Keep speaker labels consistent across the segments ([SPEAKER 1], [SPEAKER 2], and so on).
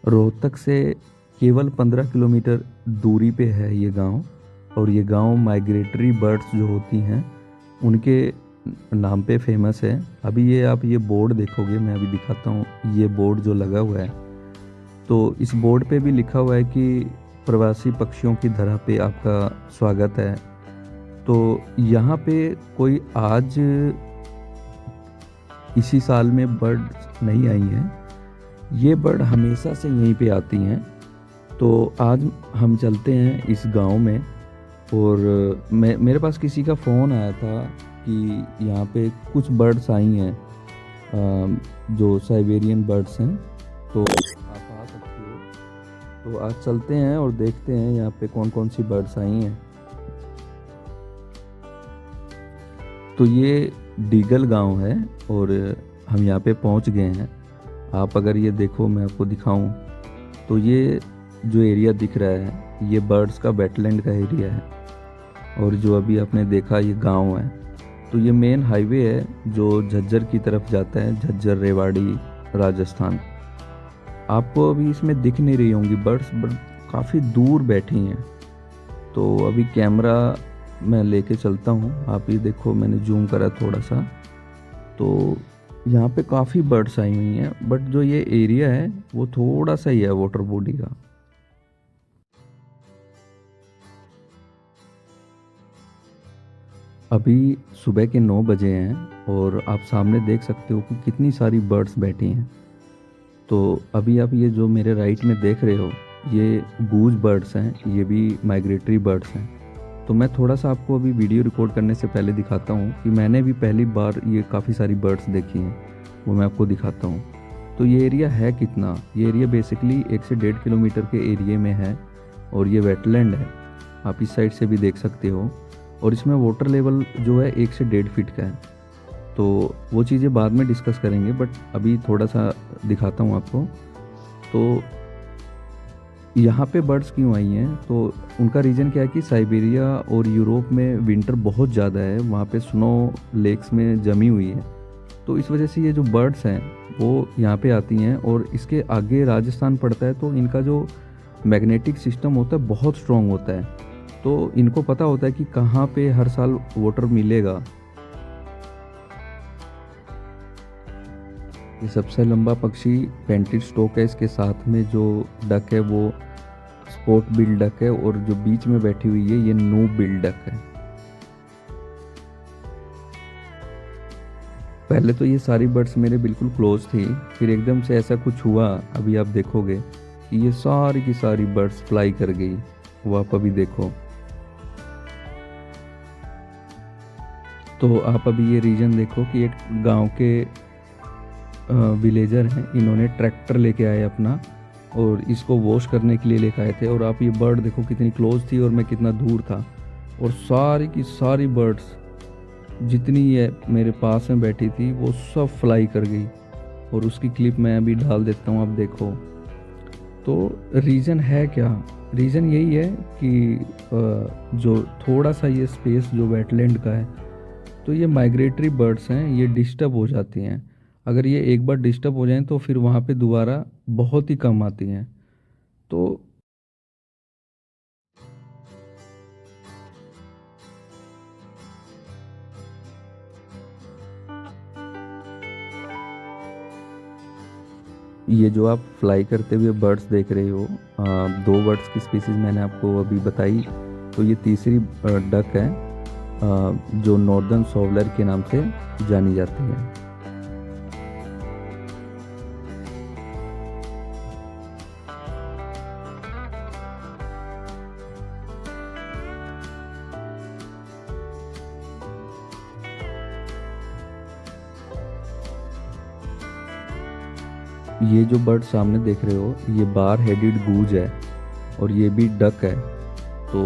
[SPEAKER 1] रोहतक से केवल 15 किलोमीटर दूरी पे है ये गांव। और ये गांव माइग्रेटरी बर्ड्स जो होती हैं उनके नाम पे फेमस है। अभी ये आप ये बोर्ड देखोगे, मैं अभी दिखाता हूँ ये बोर्ड जो लगा हुआ है। तो इस बोर्ड पे भी लिखा हुआ है कि प्रवासी पक्षियों की धरा पे आपका स्वागत है। तो यहाँ पे कोई आज इसी साल में बर्ड नहीं आई हैं, ये बर्ड हमेशा से यहीं पे आती हैं। तो आज हम चलते हैं इस गांव में। और मेरे पास किसी का फ़ोन आया था कि यहाँ पे कुछ बर्ड्स आई हैं, जो साइबेरियन बर्ड्स हैं, तो आप आ सकते हो। तो आज चलते हैं और देखते हैं यहाँ पे कौन कौन सी बर्ड्स आई हैं। तो ये डीगल गांव है और हम यहाँ पे पहुँच गए हैं। आप अगर ये देखो, मैं आपको दिखाऊं, तो ये जो एरिया दिख रहा है ये बर्ड्स का वेटलैंड का एरिया है। और जो अभी आपने देखा ये गांव है, तो ये मेन हाईवे है जो झज्जर की तरफ जाता है, झज्जर रेवाड़ी राजस्थान। आपको अभी इसमें दिख नहीं रही होंगी बर्ड्स, बट काफ़ी दूर बैठी हैं। तो अभी कैमरा मैं लेके चलता हूँ, आप ये देखो, मैंने जूम करा थोड़ा सा, तो यहाँ पे काफ़ी बर्ड्स आई हुई हैं। बट जो ये एरिया है वो थोड़ा सा ही है वाटर बॉडी का। अभी सुबह के 9 बजे हैं और आप सामने देख सकते हो कि कितनी सारी बर्ड्स बैठी हैं। तो अभी आप ये जो मेरे राइट में देख रहे हो ये गूज बर्ड्स हैं, ये भी माइग्रेटरी बर्ड्स हैं। तो मैं थोड़ा सा आपको अभी वीडियो रिकॉर्ड करने से पहले दिखाता हूँ कि मैंने भी पहली बार ये काफ़ी सारी बर्ड्स देखी हैं, वो मैं आपको दिखाता हूँ। तो ये एरिया है कितना, ये एरिया बेसिकली 1 से 1.5 किलोमीटर के एरिया में है और ये वेटलैंड है, आप इस साइड से भी देख सकते हो। और इसमें वाटर लेवल जो है 1 से 1.5 फीट का है। तो वो चीज़ें बाद में डिस्कस करेंगे, बट अभी थोड़ा सा दिखाता हूँ आपको। तो यहाँ पे बर्ड्स क्यों आई हैं, तो उनका रीज़न क्या है कि साइबेरिया और यूरोप में विंटर बहुत ज़्यादा है, वहाँ पे स्नो लेक्स में जमी हुई है। तो इस वजह से ये जो बर्ड्स हैं वो यहाँ पे आती हैं। और इसके आगे राजस्थान पड़ता है, तो इनका जो मैग्नेटिक सिस्टम होता है बहुत स्ट्रॉन्ग होता है। तो इनको पता होता है कि कहाँ पे हर साल वाटर मिलेगा। ये सबसे लंबा पक्षी पेंटेड स्टॉक है, इसके साथ में जो डक है वो स्पॉट बिल डक है, और जो बीच में बैठी हुई है ये नूब बिल डक है। पहले तो ये सारी बर्ड्स मेरे बिल्कुल क्लोज थी, फिर एकदम से ऐसा कुछ हुआ, अभी आप देखोगे कि ये सारी की सारी बर्ड्स फ्लाई कर गई, वो आप अभी देखो। तो आप अभी ये रीजन देखो कि एक गांव के विलेजर हैं, इन्होंने ट्रैक्टर लेके आए अपना और इसको वॉश करने के लिए लेके आए थे। और आप ये बर्ड देखो कितनी क्लोज थी और मैं कितना दूर था, और सारी की सारी बर्ड्स जितनी ये मेरे पास में बैठी थी वो सब फ्लाई कर गई। और उसकी क्लिप मैं अभी डाल देता हूँ, आप देखो। तो रीज़न है क्या, रीज़न यही है कि जो थोड़ा सा ये स्पेस जो वेटलैंड का है, तो ये माइग्रेटरी बर्ड्स हैं, ये डिस्टर्ब हो जाती हैं। अगर ये एक बार डिस्टर्ब हो जाएं तो फिर वहाँ पे दोबारा बहुत ही कम आती हैं। तो ये जो आप फ्लाई करते हुए बर्ड्स देख रहे हो, 2 बर्ड्स की स्पीसीज़ मैंने आपको अभी बताई। तो ये तीसरी डक है, जो नॉर्दर्न सॉवलर के नाम से जानी जाती है। ये जो बर्ड सामने देख रहे हो ये बार हेडेड गूज है और ये भी डक है। तो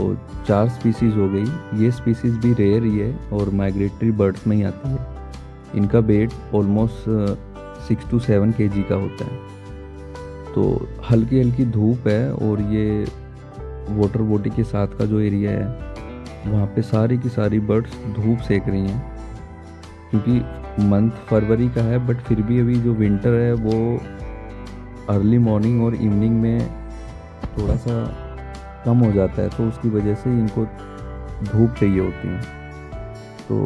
[SPEAKER 1] 4 स्पीसीज़ हो गई। ये स्पीसीज़ भी रेयर ही है और माइग्रेटरी बर्ड्स में ही आती है। इनका वेट ऑलमोस्ट 6 to 7 kg का होता है। तो हल्की हल्की धूप है और ये वाटर बॉडी के साथ का जो एरिया है वहाँ पे सारी की सारी बर्ड्स धूप सेक रही हैं, क्योंकि मंथ फरवरी का है, बट फिर भी अभी जो विंटर है वो अर्ली मॉर्निंग और इवनिंग में थोड़ा सा कम हो जाता है, तो उसकी वजह से इनको धूप चाहिए होती है। तो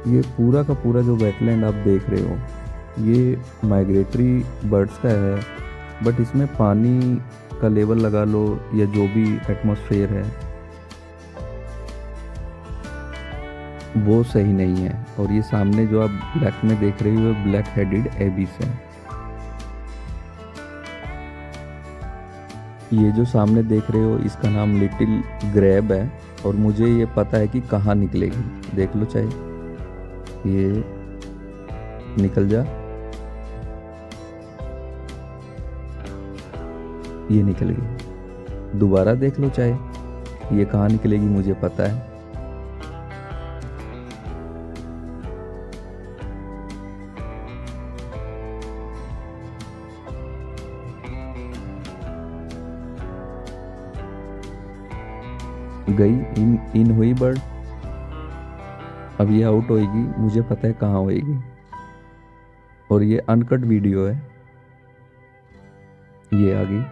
[SPEAKER 1] ये पूरा का पूरा जो वेटलैंड आप देख रहे हो ये माइग्रेटरी बर्ड्स का है, बट इसमें पानी का लेवल लगा लो या जो भी एटमॉस्फेयर है वो सही नहीं है। और ये सामने जो आप ब्लैक में देख रहे हो ब्लैक हेडेड एबिस है। ये जो सामने देख रहे हो इसका नाम लिटिल ग्रैब है, और मुझे ये पता है कि कहाँ निकलेगी। देख लो चाहे, ये निकल जा, ये निकल गई। दोबारा देख लो चाहे, ये कहाँ निकलेगी मुझे पता है। गई, इन हुई बर्ड। अब ये आउट होएगी, मुझे पता है कहाँ होएगी। और ये अनकट वीडियो है, ये आ गई।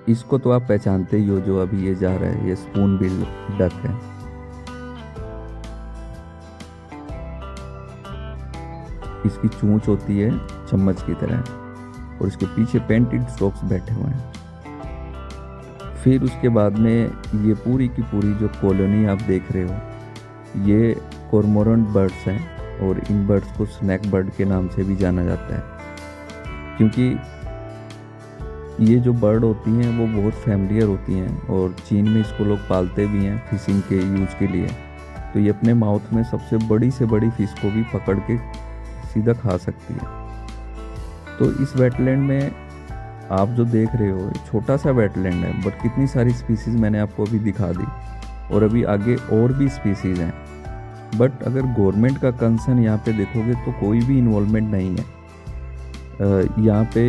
[SPEAKER 1] इसको तो आप पहचानते ही हो, जो अभी ये जा रहा है, ये स्पून बिल डक है। इसकी चोंच होती है चम्मच की तरह, और इसके पीछे पेंटेड स्टॉक्स बैठे हुए हैं। फिर उसके बाद में ये पूरी की पूरी जो कॉलोनी आप देख रहे हो ये कॉर्मोरेंट बर्ड्स हैं, और इन बर्ड्स को स्नैक बर्ड के नाम से भी जाना जाता है, क्योंकि ये जो बर्ड होती हैं वो बहुत फैमिलियर होती हैं, और चीन में इसको लोग पालते भी हैं फिशिंग के यूज़ के लिए। तो ये अपने माउथ में सबसे बड़ी से बड़ी फिश को भी पकड़ के सीधा खा सकती है। तो इस वेटलैंड में आप जो देख रहे हो छोटा सा वेटलैंड है, बट कितनी सारी स्पीसीज़ मैंने आपको अभी दिखा दी, और अभी आगे और भी स्पीसीज़ हैं। बट अगर गवर्नमेंट का कंसर्न यहाँ पे देखोगे तो कोई भी इन्वॉल्वमेंट नहीं है। यहाँ पे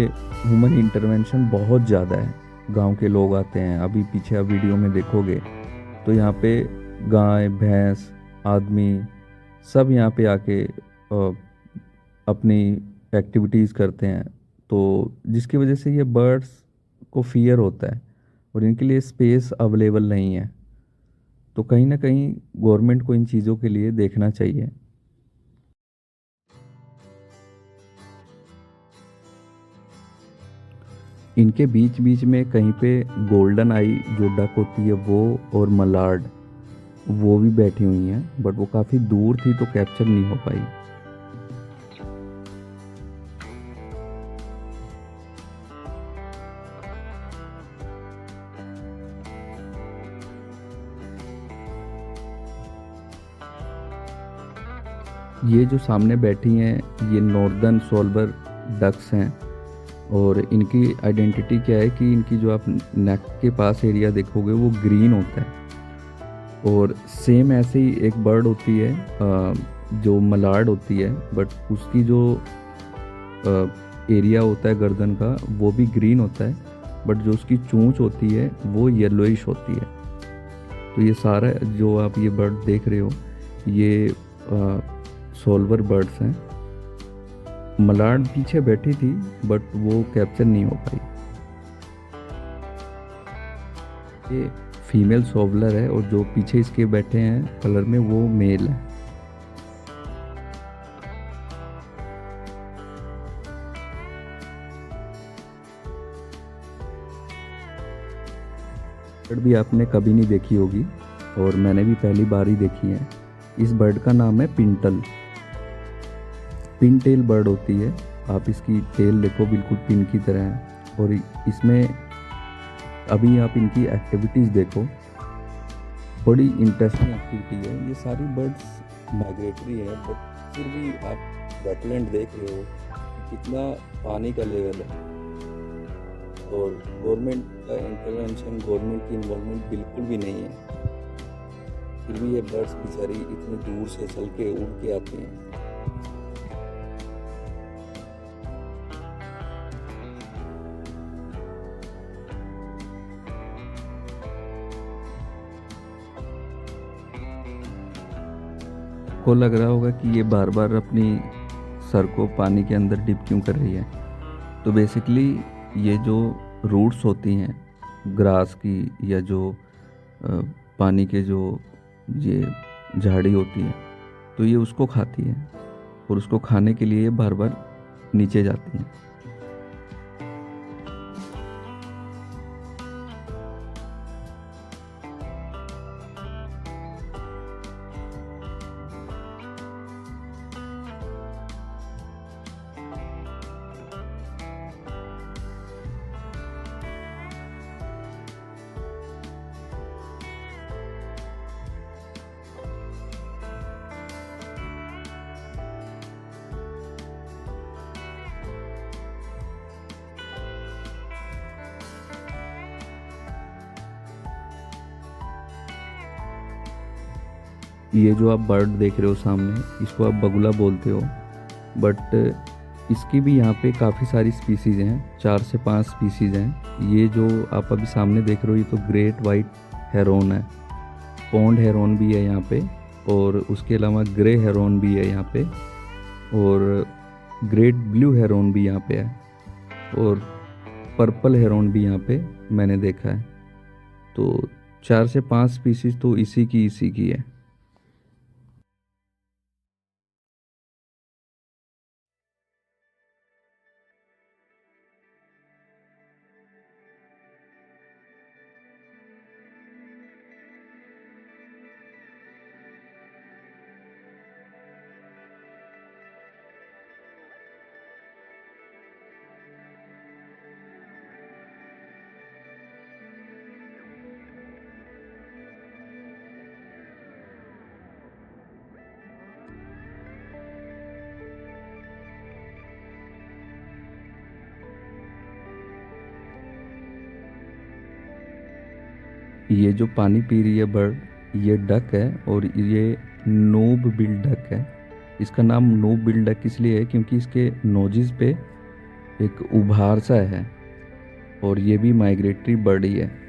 [SPEAKER 1] ह्यूमन इंटरवेंशन बहुत ज़्यादा है। गांव के लोग आते हैं, अभी पीछे आप वीडियो में देखोगे तो यहाँ पे गाय भैंस आदमी सब यहाँ पे आके अपनी एक्टिविटीज़ करते हैं, तो जिसकी वजह से ये बर्ड्स को फियर होता है और इनके लिए स्पेस अवेलेबल नहीं है। तो कहीं ना कहीं गवर्नमेंट को इन चीज़ों के लिए देखना चाहिए। इनके बीच बीच में कहीं पे गोल्डन आई जो डक होती है वो, और मलार्ड वो भी बैठी हुई हैं, बट वो काफ़ी दूर थी तो कैप्चर नहीं हो पाई। ये जो सामने बैठी हैं ये नॉर्दर्न सोल्वर डक्स हैं, और इनकी आइडेंटिटी क्या है कि इनकी जो आप नेक के पास एरिया देखोगे वो ग्रीन होता है। और सेम ऐसे ही एक बर्ड होती है जो मलार्ड होती है, बट उसकी जो एरिया होता है गर्दन का वो भी ग्रीन होता है, बट जो उसकी चोंच होती है वो येलोइश होती है। तो ये सारा जो आप ये बर्ड देख रहे हो ये सोल्वर बर्ड्स हैं। मलार्ड पीछे बैठी थी बट वो कैप्चर नहीं हो पाई। ये फीमेल सोवलर है, और जो पीछे इसके बैठे हैं कलर में वो मेल है। बर्ड भी आपने कभी नहीं देखी होगी, और मैंने भी पहली बार ही देखी है। इस बर्ड का नाम है पिंटल। पिन टेल बर्ड होती है। आप इसकी टेल देखो बिल्कुल पिन की तरह है, और इसमें अभी आप इनकी एक्टिविटीज़ देखो, बड़ी इंटरेस्टिंग एक्टिविटी है। ये सारी बर्ड्स माइग्रेटरी है, बट फिर भी आप वेटलैंड देख रहे हो कि कितना पानी का लेवल है, और गवर्नमेंट का इंटरवेंशन, गवर्नमेंट की इन्वॉल्वमेंट बिल्कुल भी नहीं है। फिर भी ये बर्ड्स बेचारी इतनी दूर से चल के उड़ के आती हैं। को लग रहा होगा कि ये बार बार अपनी सर को पानी के अंदर डिप क्यों कर रही है। तो बेसिकली ये जो रूट्स होती हैं ग्रास की या जो पानी के जो ये झाड़ी होती है, तो ये उसको खाती है और उसको खाने के लिए बार बार नीचे जाती हैं। ये जो आप बर्ड देख रहे हो सामने, इसको आप बगुला बोलते हो, बट इसकी भी यहाँ पे काफ़ी सारी स्पीसीज़ हैं, 4 से 5 स्पीसीज़ हैं। ये जो आप अभी सामने देख रहे हो ये तो ग्रेट वाइट हेरोन है, पॉन्ड हेरोन भी है यहाँ पे, और उसके अलावा ग्रे हेरोन भी है यहाँ पे, और ग्रेट ब्लू हेरोन भी यहाँ पे है, और पर्पल हेरोन भी यहाँ पे मैंने देखा है। तो 4 से 5 स्पीसीज़ तो इसी की है। ये जो पानी पी रही है बर्ड, ये डक है, और ये नोब बिल डक है। इसका नाम नोब बिल डक इसलिए है क्योंकि इसके नोजिस पे एक उभार सा है, और ये भी माइग्रेटरी बर्ड ही है।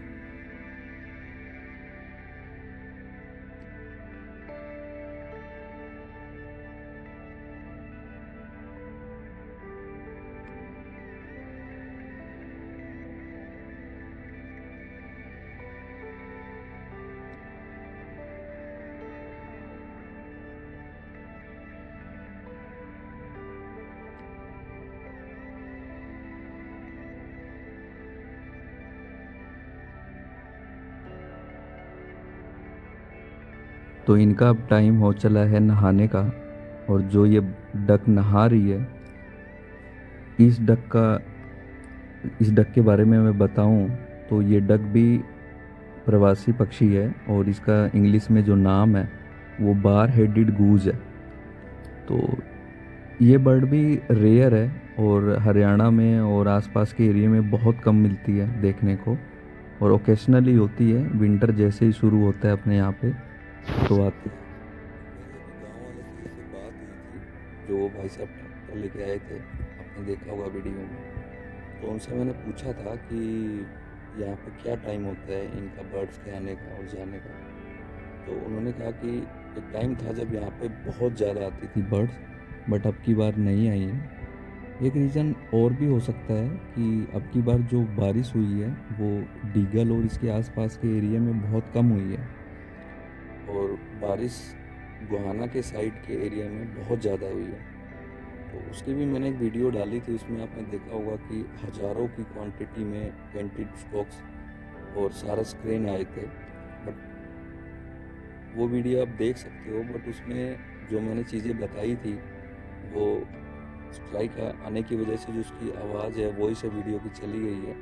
[SPEAKER 1] तो इनका अब टाइम हो चला है नहाने का, और जो ये डक नहा रही है, इस डक का इस डक के बारे में मैं बताऊं तो ये डक भी प्रवासी पक्षी है, और इसका इंग्लिश में जो नाम है वो बार हेडेड गूज है। तो ये बर्ड भी रेयर है, और हरियाणा में और आसपास के एरिया में बहुत कम मिलती है देखने को, और ओकेशनली होती है, विंटर जैसे ही शुरू होता है अपने यहाँ पे तो आती है। गाँव वाले से ऐसे बात हुई थी, जो भाई साहब ट्रैक्टर लेके आए थे, आपने देखा होगा वीडियो में। तो उनसे मैंने पूछा था कि यहाँ पे क्या टाइम होता है इनका बर्ड्स के आने का और जाने का। तो उन्होंने कहा कि एक टाइम था जब यहाँ पे बहुत ज़्यादा आती थी बर्ड्स, बट अब की बार नहीं आई है। एक रीज़न और भी हो सकता है कि अब की बार जो बारिश हुई है वो डीगल और इसके आसपास के एरिया में बहुत कम हुई है, और बारिश गोहाना के साइड के एरिया में बहुत ज़्यादा हुई है। तो उसकी भी मैंने एक वीडियो डाली थी, उसमें आपने देखा होगा कि हज़ारों की क्वांटिटी में पेंटेड स्टॉक्स और सारस क्रेन आए थे। बट वो वीडियो आप देख सकते हो, बट उसमें जो मैंने चीज़ें बताई थी वो स्ट्राइक आने की वजह से जो उसकी आवाज़ है वही से वीडियो की चली गई है,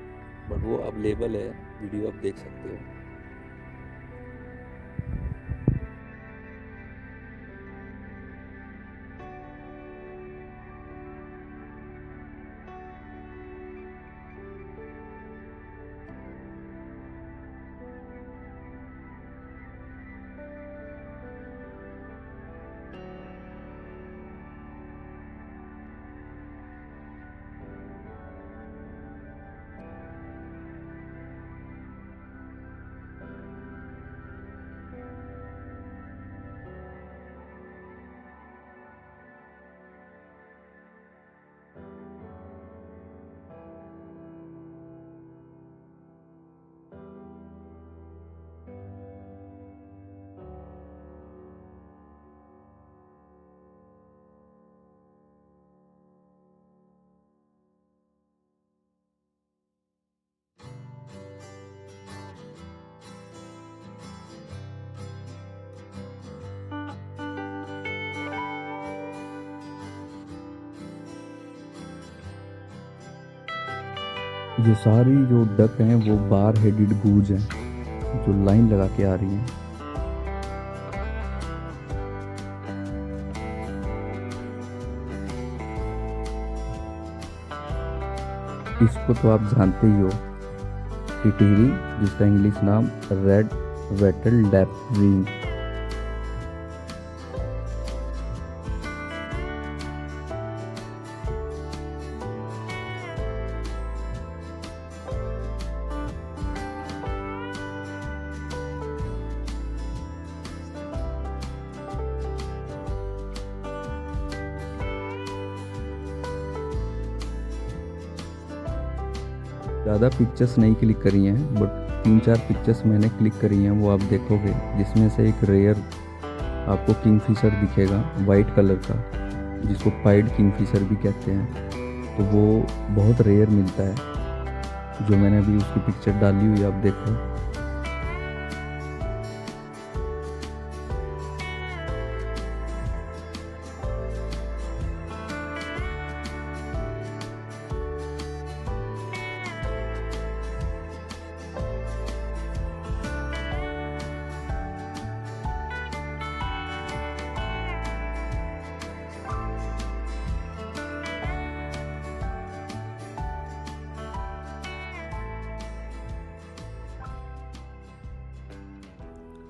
[SPEAKER 1] बट वो अवेलेबल है, वीडियो आप देख सकते हो। ये सारी जो डक हैं वो बार हेडेड गूज हैं जो लाइन लगा के आ रही हैं। इसको तो आप जानते ही हो, टिटहरी, जिसका इंग्लिश नाम रेड वेटल लैप्रिंग। ज़्यादा पिक्चर्स नहीं क्लिक करी हैं, बट 3-4 पिक्चर्स मैंने क्लिक करी हैं, वो आप देखोगे, जिसमें से एक रेयर आपको किंगफिशर दिखेगा वाइट कलर का, जिसको पाइड किंगफिशर भी कहते हैं। तो वो बहुत रेयर मिलता है, जो मैंने अभी उसकी पिक्चर डाली हुई आप देखो।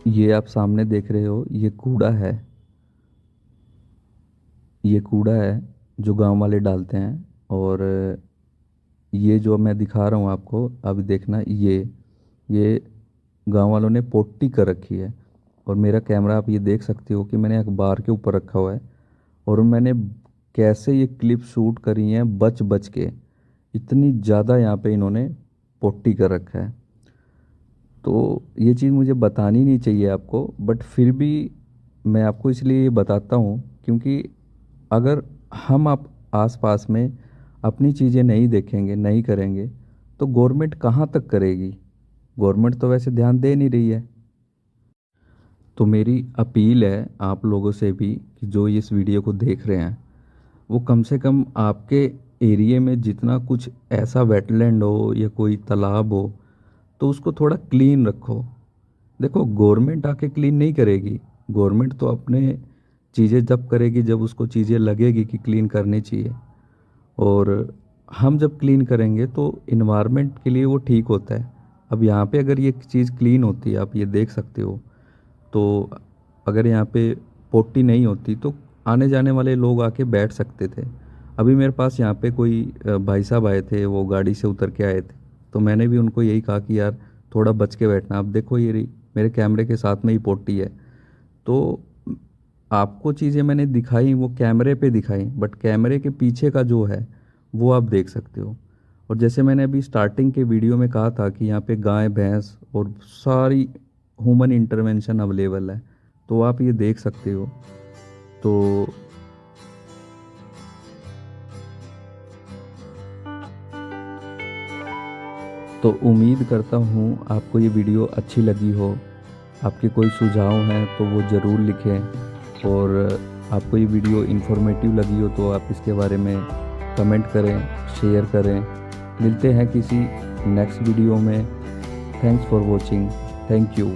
[SPEAKER 1] ये आप सामने देख रहे हो, ये कूड़ा है, ये कूड़ा है जो गांव वाले डालते हैं। और ये जो मैं दिखा रहा हूँ आपको, अभी देखना, ये गांव वालों ने पोट्टी कर रखी है। और मेरा कैमरा आप ये देख सकते हो कि मैंने अखबार के ऊपर रखा हुआ है, और मैंने कैसे ये क्लिप शूट करी हैं बच बच के, इतनी ज़्यादा यहाँ पे इन्होंने पोट्टी कर रखा है। तो ये चीज़ मुझे बतानी नहीं चाहिए आपको, बट फिर भी मैं आपको इसलिए ये बताता हूँ क्योंकि अगर हम आप आसपास में अपनी चीज़ें नहीं देखेंगे, नहीं करेंगे, तो गवर्नमेंट कहाँ तक करेगी। गवर्नमेंट तो वैसे ध्यान दे नहीं रही है। तो मेरी अपील है आप लोगों से भी कि जो इस वीडियो को देख रहे हैं, वो कम से कम आपके एरिया में जितना कुछ ऐसा वेटलैंड हो या कोई तालाब हो, तो उसको थोड़ा क्लीन रखो। देखो, गवर्नमेंट आके क्लीन नहीं करेगी, गवर्नमेंट तो अपने चीज़ें जब करेगी जब उसको चीज़ें लगेगी कि क्लीन करनी चाहिए। और हम जब क्लीन करेंगे तो इन्वायरमेंट के लिए वो ठीक होता है। अब यहाँ पे अगर ये चीज़ क्लीन होती है, आप ये देख सकते हो, तो अगर यहाँ पे पोटी नहीं होती तो आने जाने वाले लोग आके बैठ सकते थे। अभी मेरे पास यहाँ पे कोई भाई साहब आए थे, वो गाड़ी से उतर के आए थे, तो मैंने भी उनको यही कहा कि यार थोड़ा बच के बैठना। आप देखो, ये रही मेरे कैमरे के साथ में ही पोटी है। तो आपको चीज़ें मैंने दिखाई, वो कैमरे पे दिखाई, बट कैमरे के पीछे का जो है वो आप देख सकते हो। और जैसे मैंने अभी स्टार्टिंग के वीडियो में कहा था कि यहाँ पे गाय भैंस और सारी ह्यूमन इंटरवेंशन अवेलेबल है, तो आप ये देख सकते हो। तो उम्मीद करता हूँ आपको ये वीडियो अच्छी लगी हो। आपके कोई सुझाव हैं तो वो ज़रूर लिखें, और आपको ये वीडियो इन्फॉर्मेटिव लगी हो तो आप इसके बारे में कमेंट करें, शेयर करें। मिलते हैं किसी नेक्स्ट वीडियो में। Thanks for watching. Thank you.